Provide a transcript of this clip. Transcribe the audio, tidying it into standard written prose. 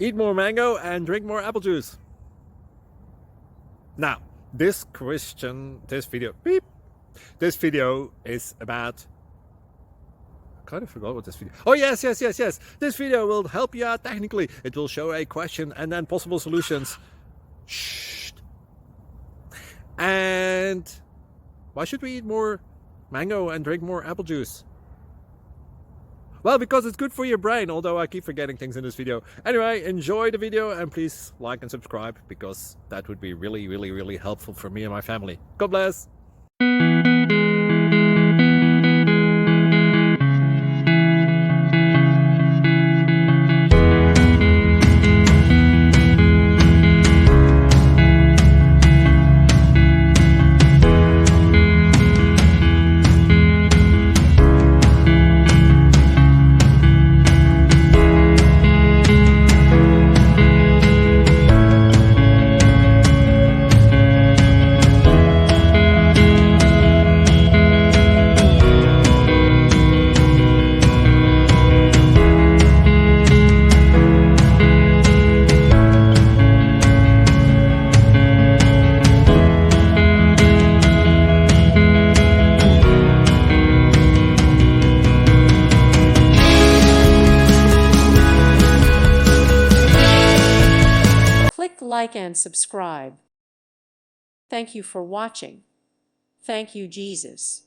Eat more mango and drink more apple juice. Now, this video is about, I kind of forgot what this video. Oh, yes. This video will help you out technically. It will show a question and then possible solutions. Shh. And why should we eat more mango and drink more apple juice? Well, because it's good for your brain, although I keep forgetting things in this video. Anyway, enjoy the video and please like and subscribe, because that would be really helpful for me and my family. God bless! Click like and subscribe. Thank you for watching. Thank you, Jesus.